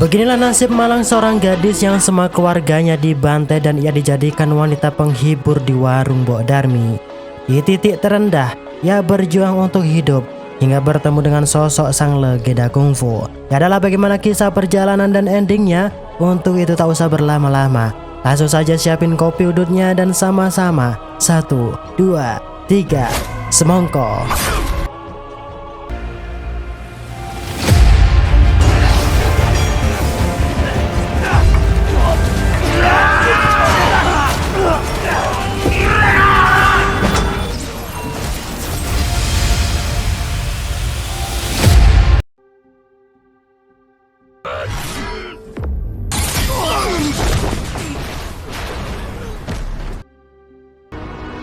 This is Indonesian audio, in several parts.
Beginilah nasib malang seorang gadis yang semua keluarganya dibantai dan ia dijadikan wanita penghibur di warung Mbok Darmi. Di titik terendah, ia berjuang untuk hidup hingga bertemu dengan sosok sang legenda kungfu. Ya adalah bagaimana kisah perjalanan dan endingnya. Untuk itu tak usah berlama-lama, langsung saja siapin kopi udutnya dan sama-sama 1, 2, 3, semongko.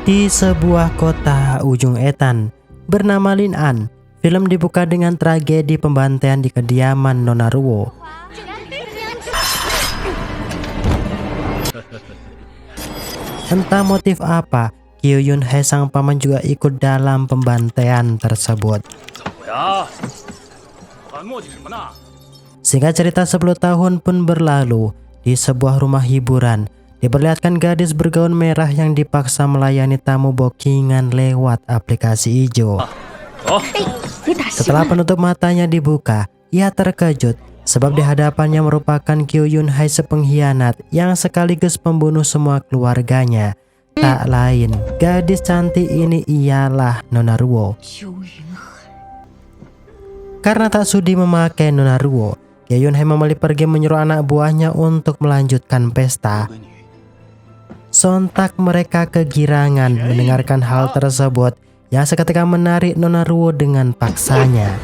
Di sebuah kota ujung etan bernama Lin'an, film dibuka dengan tragedi pembantaian di kediaman Nona Ruo. Entah motif apa, Kyu Yun-hye sang paman juga ikut dalam pembantaian tersebut. Singkat cerita 10 tahun pun berlalu. Di sebuah rumah hiburan diperlihatkan gadis bergaun merah yang dipaksa melayani tamu bookingan lewat aplikasi hijau. Setelah penutup matanya dibuka, ia terkejut sebab di hadapannya merupakan Kyu Yun-hye sepengkhianat yang sekaligus pembunuh semua keluarganya. Tak lain, gadis cantik ini ialah Nona Ruo. Karena tak sudi memakai Nona Ruo, Kyu Yun-hye memilih pergi menyuruh anak buahnya untuk melanjutkan pesta. Sontak mereka kegirangan mendengarkan hal tersebut yang seketika menarik Nona Ruo dengan paksanya.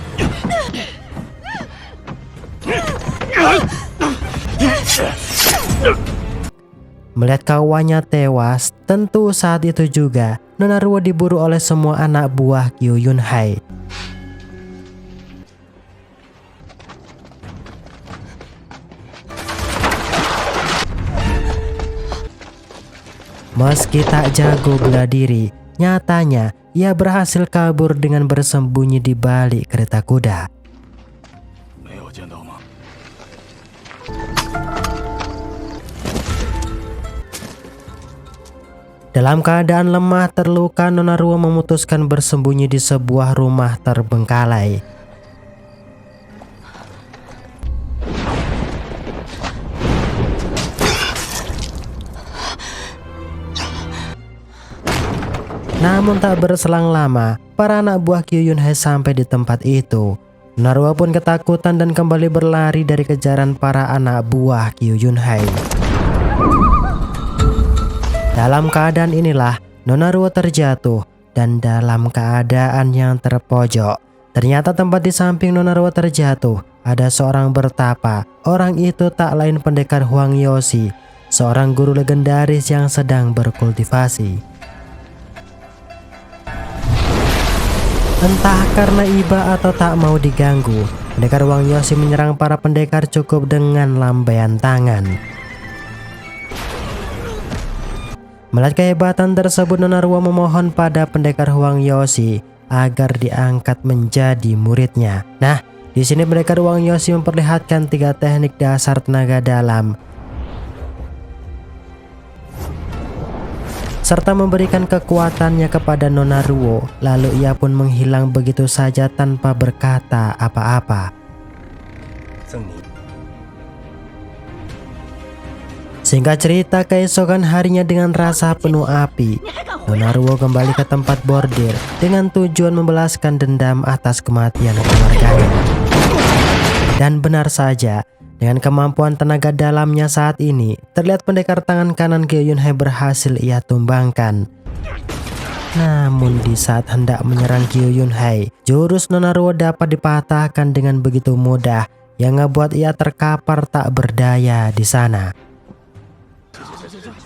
Melihat kawannya tewas, tentu saat itu juga Nona Ruo diburu oleh semua anak buah Kyu Yun-hye. Meski tak jago bela diri, nyatanya ia berhasil kabur dengan bersembunyi di balik kereta kuda. Dalam keadaan lemah terluka, Nona Ruo memutuskan bersembunyi di sebuah rumah terbengkalai. Namun tak berselang lama, para anak buah Kyu Yun-hye sampai di tempat itu. Nona Ruo pun ketakutan dan kembali berlari dari kejaran para anak buah Kyu Yun-hye. Dalam keadaan inilah Nona Ruo terjatuh dan dalam keadaan yang terpojok. Ternyata tempat di samping Nona Ruo terjatuh ada seorang bertapa. Orang itu tak lain pendekar Huang Yoshi, seorang guru legendaris yang sedang berkultivasi. Entah karena iba atau tak mau diganggu, pendekar Huang Yoshi menyerang para pendekar cukup dengan lambaian tangan. Melihat kehebatan tersebut, Nona Ruo memohon pada pendekar Huang Yoshi agar diangkat menjadi muridnya. Nah, di sini pendekar Huang Yoshi memperlihatkan 3 teknik dasar tenaga dalam serta memberikan kekuatannya kepada Nona Ruo. Lalu ia pun menghilang begitu saja tanpa berkata apa-apa. Singkat cerita, keesokan harinya dengan rasa penuh api, Nona Ruo kembali ke tempat bordir dengan tujuan membalaskan dendam atas kematian keluarganya. Dan benar saja, dengan kemampuan tenaga dalamnya saat ini, terlihat pendekar tangan kanan Kyu Yun-hye berhasil ia tumbangkan. Namun di saat hendak menyerang Kyu Yun-hye, jurus Nona Ruo dapat dipatahkan dengan begitu mudah yang ngebuat ia terkapar tak berdaya di sana.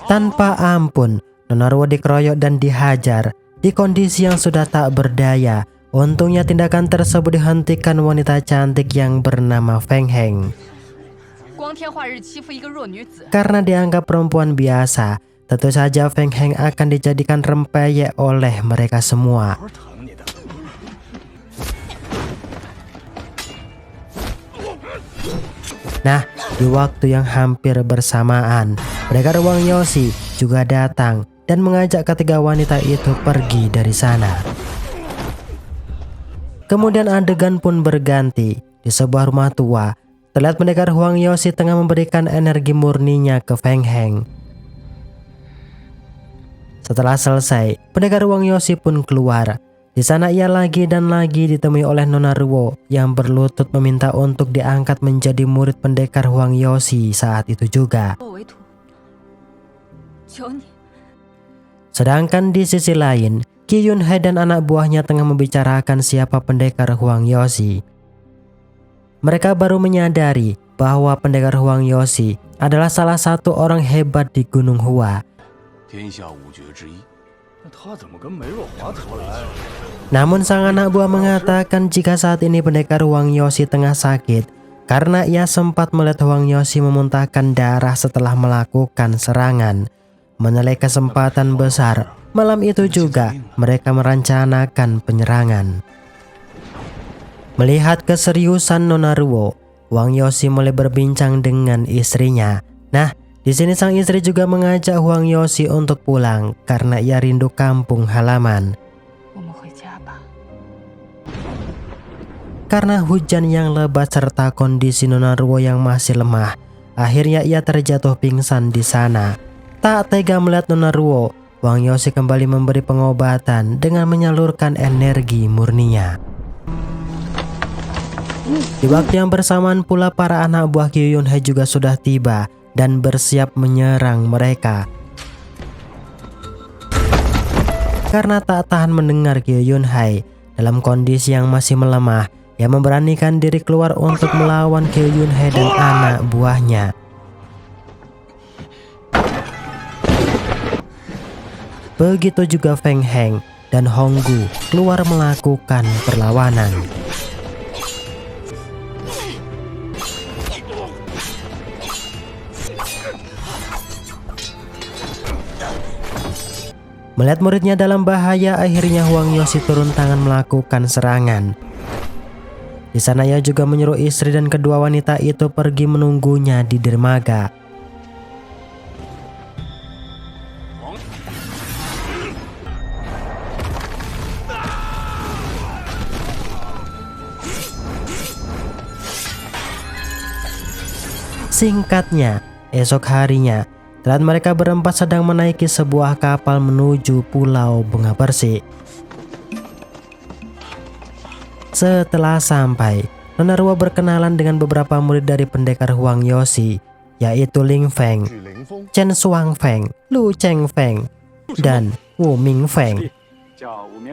Tanpa ampun, Nona Ruo dikeroyok dan dihajar. Di kondisi yang sudah tak berdaya, untungnya tindakan tersebut dihentikan wanita cantik yang bernama Feng Heng. Karena dianggap perempuan biasa, tentu saja Feng Heng akan dijadikan rempeyek oleh mereka semua. Nah, di waktu yang hampir bersamaan, pendekar Wang Yoshi juga datang dan mengajak ketiga wanita itu pergi dari sana. Kemudian adegan pun berganti. Di sebuah rumah tua, terlihat pendekar Wang Yoshi tengah memberikan energi murninya ke Feng Heng. Setelah selesai, pendekar Wang Yoshi pun keluar. Di sana ia lagi dan lagi ditemui oleh Nona Ruo yang berlutut meminta untuk diangkat menjadi murid pendekar Wang Yoshi saat itu juga. Sedangkan di sisi lain, Qi Yunhai dan anak buahnya tengah membicarakan siapa pendekar Wang Yoshi. Mereka baru menyadari bahwa pendekar Wang Yoshi adalah salah satu orang hebat di Gunung Hua. Namun sang anak buah mengatakan jika saat ini pendekar Wang Yoshi tengah sakit karena ia sempat melihat Wang Yoshi memuntahkan darah setelah melakukan serangan. Menilai kesempatan besar, malam itu juga mereka merencanakan penyerangan. Melihat keseriusan Nona Ruo, Wang Yoshi mulai berbincang dengan istrinya. Nah, di sini sang istri juga mengajak Wang Yoshi untuk pulang karena ia rindu kampung halaman. Karena hujan yang lebat serta kondisi Nona Ruo yang masih lemah, akhirnya ia terjatuh pingsan di sana. Tak tega melihat Nona Ruo, Wang Yoshi kembali memberi pengobatan dengan menyalurkan energi murninya. Di waktu yang bersamaan pula para anak buah Qi Yunhai juga sudah tiba dan bersiap menyerang mereka. Karena tak tahan mendengar Qi Yunhai dalam kondisi yang masih melemah, ia memberanikan diri keluar untuk melawan Qi Yunhai dan anak buahnya. Begitu juga Feng Heng dan Honggu keluar melakukan perlawanan. Melihat muridnya dalam bahaya, akhirnya Wang Yoshi turun tangan melakukan serangan. Di sana ia juga menyuruh istri dan kedua wanita itu pergi menunggunya di dermaga. Singkatnya, esok harinya, saat mereka berempat sedang menaiki sebuah kapal menuju Pulau Bunga Persik. Setelah sampai, Nona Ruo berkenalan dengan beberapa murid dari pendekar Wang Yoshi, yaitu Ling Feng, Chen Shuang Feng, Lu Cheng Feng, dan Wu Ming Feng.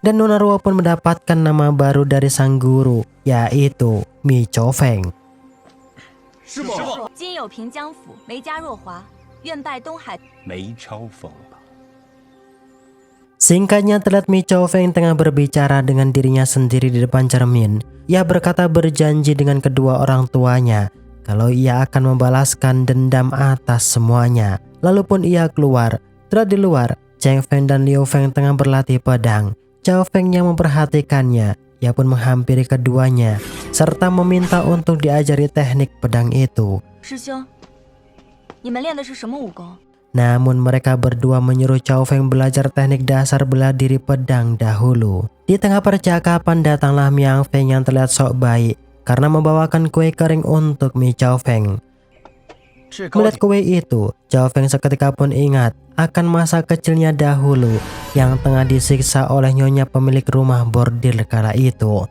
Dan Nona Ruo pun mendapatkan nama baru dari sang guru, yaitu Mi Chou Feng. Singkatnya terlihat Mi Chou Feng tengah berbicara dengan dirinya sendiri di depan cermin. Ia berkata berjanji dengan kedua orang tuanya kalau ia akan membalaskan dendam atas semuanya. Lalu pun ia keluar. Terlihat di luar, Cheng Feng dan Liu Feng tengah berlatih pedang. Chou Feng yang memperhatikannya, ia pun menghampiri keduanya serta meminta untuk diajari teknik pedang itu. Namun mereka berdua menyuruh Chou Feng belajar teknik dasar bela diri pedang dahulu. Di tengah percakapan datanglah Miang Feng yang terlihat sok baik karena membawakan kue kering untuk Mi Chou Feng. Melihat kue itu, Chou Feng seketika pun ingat akan masa kecilnya dahulu yang tengah disiksa oleh nyonya pemilik rumah bordil kala itu.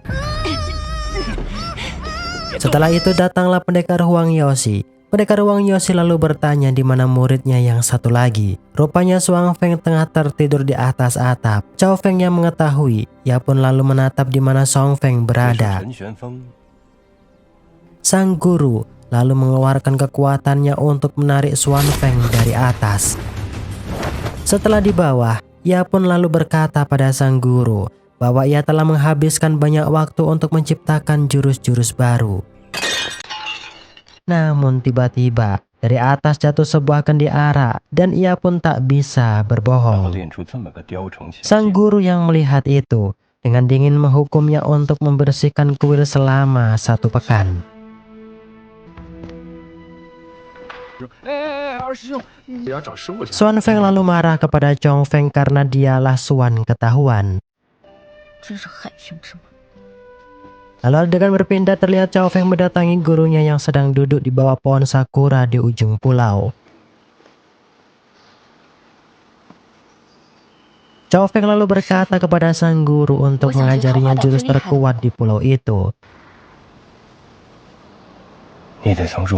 Setelah itu datanglah pendekar Wang Yoshi. Pendekar Wang Yoshi lalu bertanya di mana muridnya yang satu lagi. Rupanya Shuang Feng tengah tertidur di atas atap. Chou Feng yang mengetahui, ia pun lalu menatap di mana Shuang Feng berada. Sang guru lalu mengeluarkan kekuatannya untuk menarik Shuang Feng dari atas. Setelah di bawah, ia pun lalu berkata pada sang guru bahwa ia telah menghabiskan banyak waktu untuk menciptakan jurus-jurus baru. Namun tiba-tiba Dari atas jatuh sebuah kendiara dan ia pun tak bisa berbohong. Sang guru yang melihat itu dengan dingin menghukumnya untuk membersihkan kuil selama 1 pekan. Xuan Feng lalu marah kepada Chong Feng karena dialah Xuan ketahuan. Lalu adegan berpindah, terlihat Chong Feng mendatangi gurunya yang sedang duduk di bawah pohon sakura di ujung pulau. Chong Feng lalu berkata kepada sang guru untuk mengajarinya jurus terkuat di pulau itu.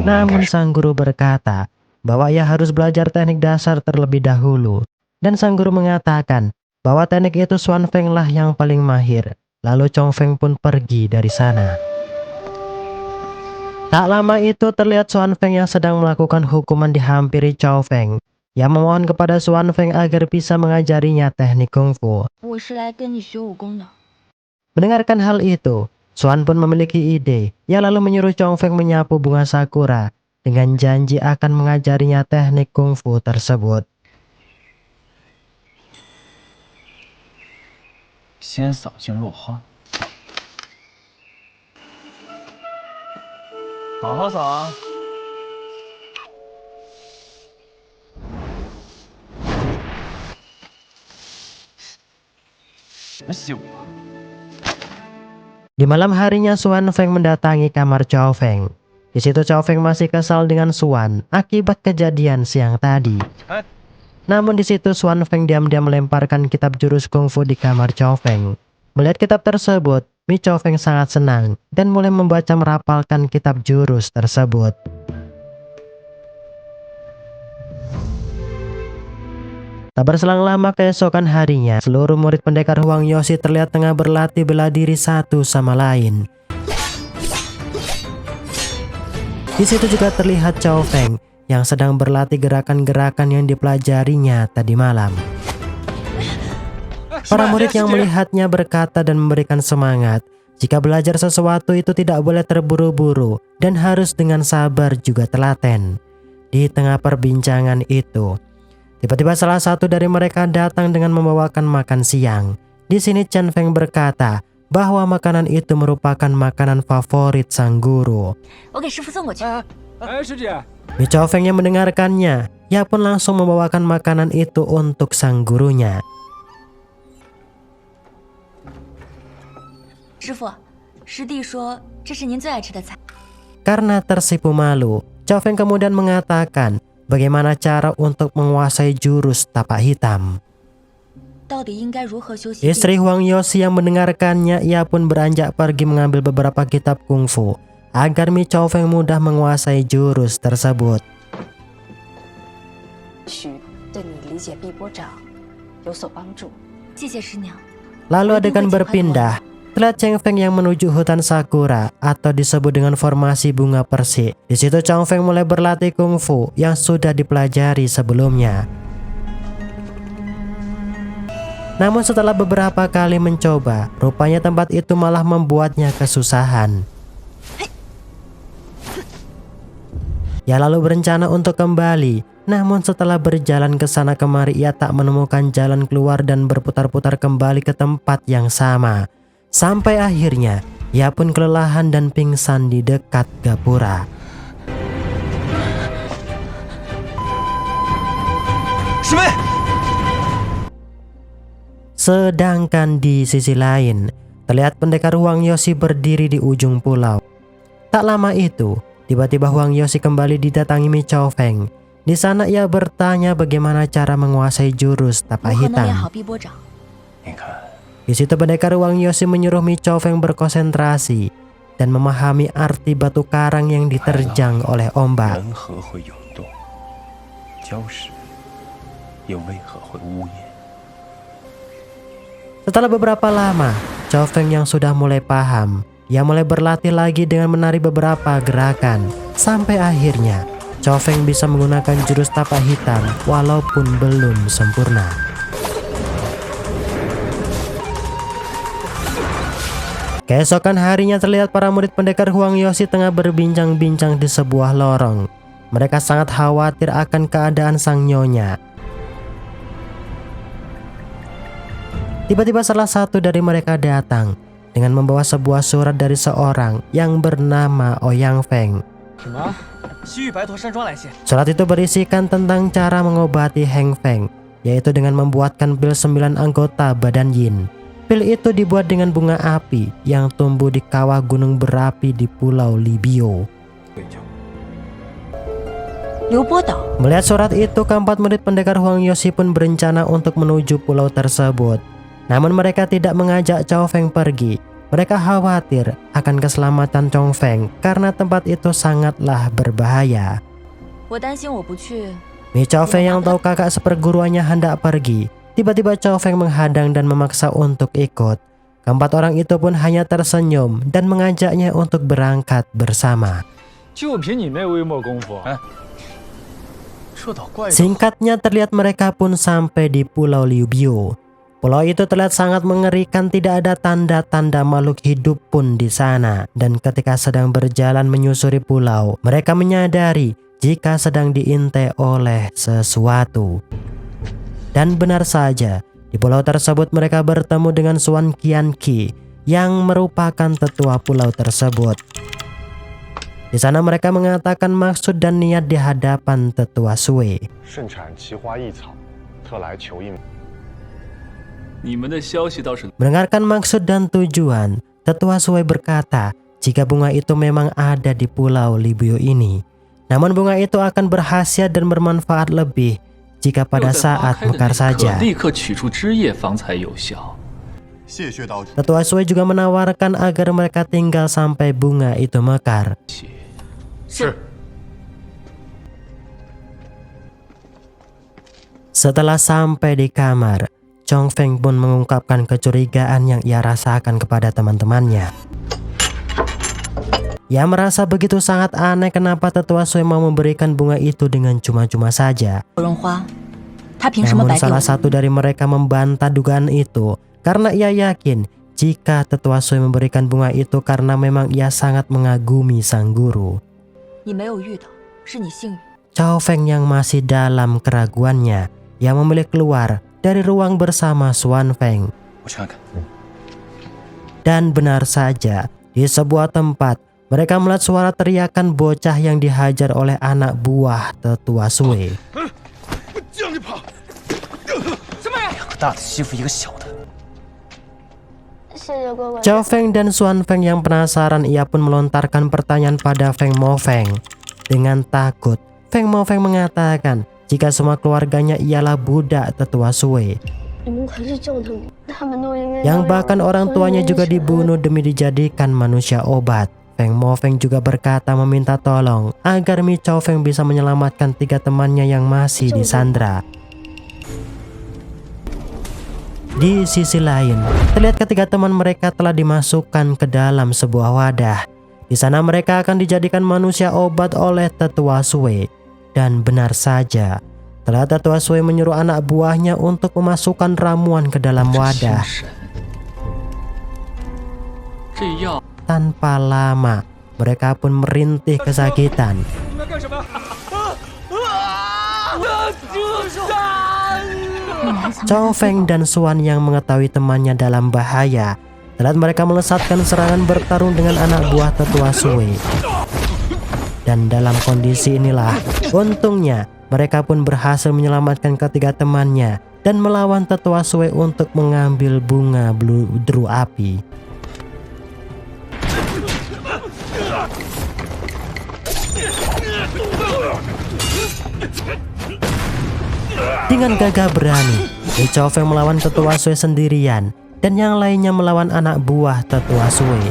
Namun sang guru berkata bahwa ia harus belajar teknik dasar terlebih dahulu. Dan sang guru mengatakan bahwa teknik itu Xuan Feng lah yang paling mahir. Lalu Chong Feng pun pergi dari sana. Tak lama itu terlihat Xuan Feng yang sedang melakukan hukuman dihampiri Chong Feng, yang memohon kepada Xuan Feng agar bisa mengajarinya teknik kungfu. Mendengarkan hal itu, Xuan pun memiliki ide. Ia lalu menyuruh Chong Feng menyapu bunga sakura dengan janji akan mengajarinya teknik kungfu tersebut. Di malam harinya Xuan Feng mendatangi kamar Chong Feng. Di situ Chong Feng masih kesal dengan Xuan akibat kejadian siang tadi. Namun di situ Xuan Feng diam-diam melemparkan kitab jurus kungfu di kamar Chong Feng. Melihat kitab tersebut, Mi Chong Feng sangat senang dan mulai membaca merapalkan kitab jurus tersebut. Tak berselang lama keesokan harinya, seluruh murid pendekar Huang Yoshi terlihat tengah berlatih bela diri satu sama lain. Di situ juga terlihat Chong Feng yang sedang berlatih gerakan-gerakan yang dipelajarinya tadi malam. Para murid yang melihatnya berkata dan memberikan semangat, jika belajar sesuatu itu tidak boleh terburu-buru dan harus dengan sabar juga telaten. Di tengah perbincangan itu, tiba-tiba salah satu dari mereka datang dengan membawakan makan siang. Di sini Chen Feng berkata bahwa makanan itu merupakan makanan favorit sang guru. Mi Chong Feng yang mendengarkannya, ia pun langsung membawakan makanan itu untuk sang gurunya. Karena tersipu malu, Chong Feng kemudian mengatakan bagaimana cara untuk menguasai jurus tapak hitam. Istri Huang Yoshi yang mendengarkannya, ia pun beranjak pergi mengambil beberapa kitab kungfu agar Mi Chong Feng mudah menguasai jurus tersebut. Lalu adegan berpindah, terlihat Cheng Feng yang menuju hutan sakura atau disebut dengan formasi bunga persik. Di situ Chong Feng mulai berlatih kungfu yang sudah dipelajari sebelumnya. Namun setelah beberapa kali mencoba, rupanya tempat itu malah membuatnya kesusahan. Ia lalu berencana untuk kembali, namun setelah berjalan ke sana kemari ia tak menemukan jalan keluar dan berputar-putar kembali ke tempat yang sama. Sampai akhirnya ia pun kelelahan dan pingsan di dekat gapura. Sedangkan di sisi lain, terlihat pendekar Huang Yoshi berdiri di ujung pulau. Tak lama itu, tiba-tiba Huang Yoshi kembali didatangi Mi Chong Feng. Di sana ia bertanya bagaimana cara menguasai jurus tapak hitam. Di situ pendekar Huang Yoshi menyuruh Mi Chong Feng berkonsentrasi dan memahami arti batu karang yang diterjang oleh ombak. Setelah beberapa lama, Chong Feng yang sudah mulai paham, ia mulai berlatih lagi dengan menari beberapa gerakan. Sampai akhirnya, Chong Feng bisa menggunakan jurus tapak hitam walaupun belum sempurna. Keesokan harinya terlihat para murid pendekar Huang Yoshi tengah berbincang-bincang di sebuah lorong. Mereka sangat khawatir akan keadaan sang nyonya. Tiba-tiba salah satu dari mereka datang dengan membawa sebuah surat dari seorang yang bernama Ouyang Feng. Surat itu berisikan tentang cara mengobati Heng Feng, yaitu dengan membuatkan pil 9 anggota badan yin. Pil itu dibuat dengan bunga api yang tumbuh di kawah gunung berapi di Pulau Libio. Melihat surat itu, keempat murid pendekar Huang Yoshi pun berencana untuk menuju pulau tersebut. Namun mereka tidak mengajak Chao Feng pergi. Mereka khawatir akan keselamatan Chao Feng karena tempat itu sangatlah berbahaya. Mi Chao Feng yang tahu kakak seperguruannya hendak pergi, tiba-tiba Chao Feng menghadang dan memaksa untuk ikut. Keempat orang itu pun hanya tersenyum dan mengajaknya untuk berangkat bersama. Singkatnya, terlihat mereka pun sampai di Pulau Libio. Pulau itu terlihat sangat mengerikan, tidak ada tanda-tanda makhluk hidup pun di sana. Dan ketika sedang berjalan menyusuri pulau, mereka menyadari jika sedang diintai oleh sesuatu. Dan benar saja, di pulau tersebut mereka bertemu dengan Suan Qianqi yang merupakan tetua pulau tersebut. Di sana mereka mengatakan maksud dan niat di hadapan tetua Sui. Mendengarkan maksud dan tujuan, tetua Sui berkata jika bunga itu memang ada di Pulau Libio ini. Namun bunga itu akan berkhasiat dan bermanfaat lebih jika pada saat mekar saja. Tetua Sui juga menawarkan agar mereka tinggal sampai bunga itu mekar. Setelah sampai di kamar, Chao Feng pun mengungkapkan kecurigaan yang ia rasakan kepada teman-temannya. Ia merasa begitu sangat aneh kenapa tetua Sui mau memberikan bunga itu dengan cuma-cuma saja. Namun salah satu dari mereka membantah dugaan itu karena ia yakin jika tetua Sui memberikan bunga itu karena memang ia sangat mengagumi sang guru. Chao Feng yang masih dalam keraguannya, ia memilih keluar dari ruang bersama Suan Feng. Dan benar saja, di sebuah tempat mereka melihat suara teriakan bocah yang dihajar oleh anak buah tetua Sui. Chao Feng dan Suan Feng yang penasaran, ia pun melontarkan pertanyaan pada Feng Mo Feng. Dengan takut, Feng Mo Feng mengatakan jika semua keluarganya ialah budak tetua Sui, yang bahkan orang tuanya juga dibunuh demi dijadikan manusia obat. Feng Mo Feng juga berkata meminta tolong agar Mi Chao Feng bisa menyelamatkan 3 temannya yang masih disandra. Di sisi lain, terlihat ketiga teman mereka telah dimasukkan ke dalam sebuah wadah. Di sana mereka akan dijadikan manusia obat oleh tetua Sui. Dan benar saja, telah tetua Sui menyuruh anak buahnya untuk memasukkan ramuan ke dalam wadah. Tanpa lama, mereka pun merintih kesakitan. Chao Feng dan Suan yang mengetahui temannya dalam bahaya, telah mereka melesatkan serangan bertarung dengan anak buah tetua Sui. Dan dalam kondisi inilah, untungnya mereka pun berhasil menyelamatkan ketiga temannya dan melawan tetua Sui untuk mengambil bunga bludru api. Dengan gagah berani, Mi Chao Feng melawan tetua Sui sendirian dan yang lainnya melawan anak buah tetua Sui.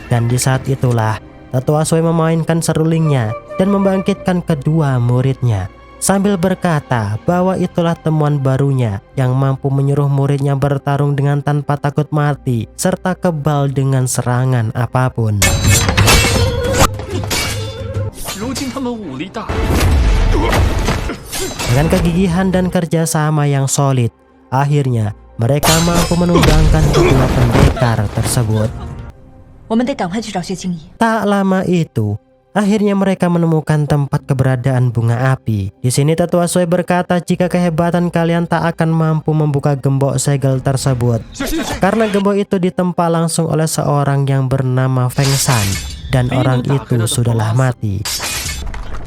Dan di saat itulah, tetua Sui memainkan serulingnya dan membangkitkan kedua muridnya sambil berkata bahwa itulah temuan barunya yang mampu menyuruh muridnya bertarung dengan tanpa takut mati serta kebal dengan serangan apapun. Dengan kegigihan dan kerjasama yang solid, akhirnya mereka mampu menumbangkan kedua pendekar tersebut. 我们得赶快去找薛青怡。 Tak lama itu, akhirnya mereka menemukan tempat keberadaan bunga api. Di sini tetua Sui berkata jika kehebatan kalian tak akan mampu membuka gembok segel tersebut. Karena gembok itu ditempa langsung oleh seorang yang bernama Feng San. Dan orang itu sudahlah mati.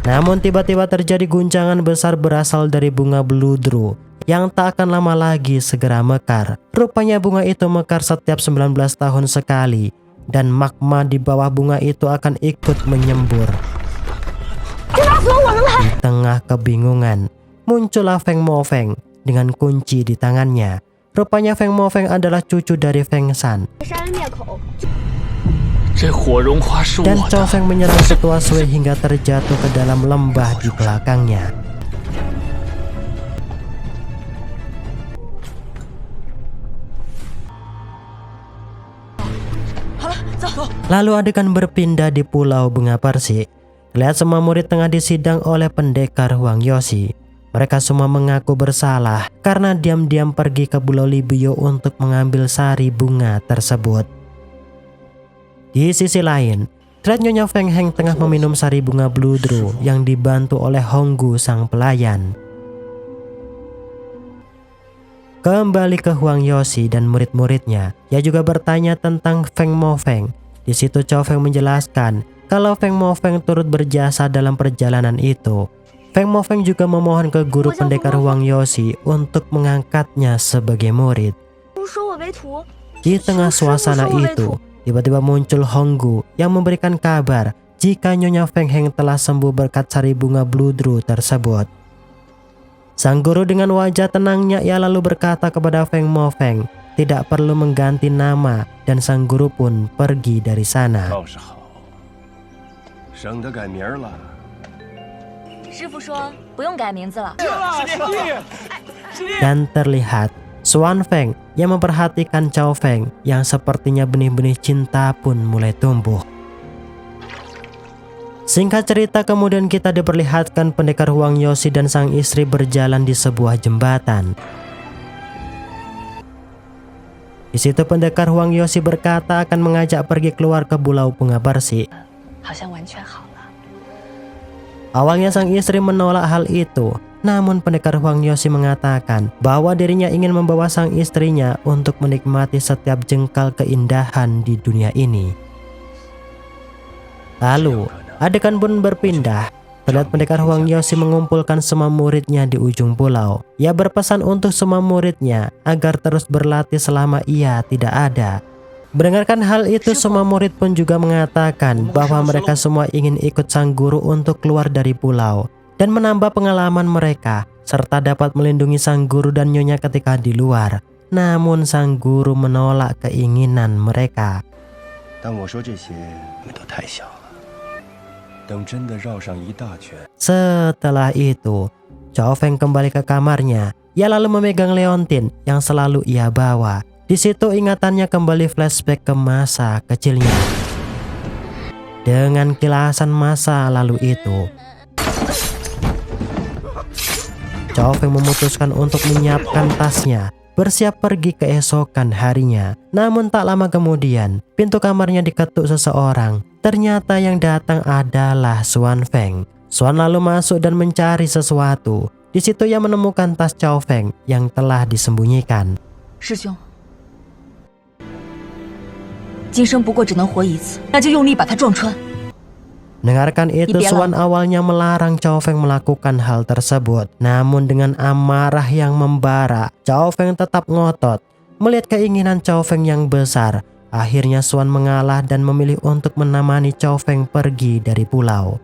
Namun tiba-tiba terjadi guncangan besar berasal dari bunga Bludru yang tak akan lama lagi segera mekar. Rupanya bunga itu mekar setiap 19 tahun sekali. Dan magma di bawah bunga itu akan ikut menyembur. Di tengah kebingungan, muncullah Feng Mofeng dengan kunci di tangannya. Rupanya Feng Mofeng adalah cucu dari Feng San. Dan Cao Feng menyerang tetua Sui hingga terjatuh ke dalam lembah di belakangnya. Lalu adegan berpindah di Pulau Bunga Persik. Lihat semua murid tengah disidang oleh pendekar Huang Yoshi. Mereka semua mengaku bersalah karena diam-diam pergi ke Pulau Libyo untuk mengambil sari bunga tersebut. Di sisi lain, terlihat Nyonya Feng Heng tengah meminum sari bunga Bludru yang dibantu oleh Honggu sang pelayan. Kembali ke Huang Yoshi dan murid-muridnya, ia juga bertanya tentang Feng Mofeng. Di situ Cao Feng menjelaskan kalau Feng Mofeng turut berjasa dalam perjalanan itu. Feng Mofeng juga memohon ke guru pendekar Huang Yoshi untuk mengangkatnya sebagai murid. Di tengah suasana itu, tiba-tiba muncul Honggu yang memberikan kabar jika Nyonya Feng Heng telah sembuh berkat sari bunga Bludru tersebut. Sang guru dengan wajah tenangnya ia lalu berkata kepada Feng Mofeng tidak perlu mengganti nama dan sang guru pun pergi dari sana. Dan terlihat Xuan Feng yang memperhatikan Cao Feng yang sepertinya benih-benih cinta pun mulai tumbuh. Singkat cerita, kemudian kita diperlihatkan pendekar Huang Yoshi dan sang istri berjalan di sebuah jembatan. Di situ pendekar Huang Yoshi berkata akan mengajak pergi keluar ke Pulau Bunga Persik. Awalnya sang istri menolak hal itu, namun pendekar Huang Yoshi mengatakan bahwa dirinya ingin membawa sang istrinya untuk menikmati setiap jengkal keindahan di dunia ini. Lalu adegan pun berpindah. Terlihat pendekar Huang Yoshi mengumpulkan semua muridnya di ujung pulau. Ia berpesan untuk semua muridnya agar terus berlatih selama ia tidak ada. Mendengarkan hal itu, semua murid pun juga mengatakan bahwa mereka semua ingin ikut sang guru untuk keluar dari pulau dan menambah pengalaman mereka, serta dapat melindungi sang guru dan nyonya ketika di luar. Namun sang guru menolak keinginan mereka. Setelah itu, Cao Feng kembali ke kamarnya. Ia lalu memegang leontin yang selalu ia bawa. Di situ ingatannya kembali flashback ke masa kecilnya. Dengan kilasan masa lalu itu, Cao Feng memutuskan untuk menyiapkan tasnya, bersiap pergi keesokan harinya. Namun tak lama kemudian, pintu kamarnya diketuk seseorang. Ternyata yang datang adalah Xuan Feng. Xuan lalu masuk dan mencari sesuatu. Di situ ia menemukan tas Cao Feng yang telah disembunyikan. Dengarkan itu, Xuan awalnya melarang Cao Feng melakukan hal tersebut. Namun dengan amarah yang membara, Cao Feng tetap ngotot. Melihat keinginan Cao Feng yang besar, akhirnya Xuan mengalah dan memilih untuk menemani Cao Feng pergi dari pulau.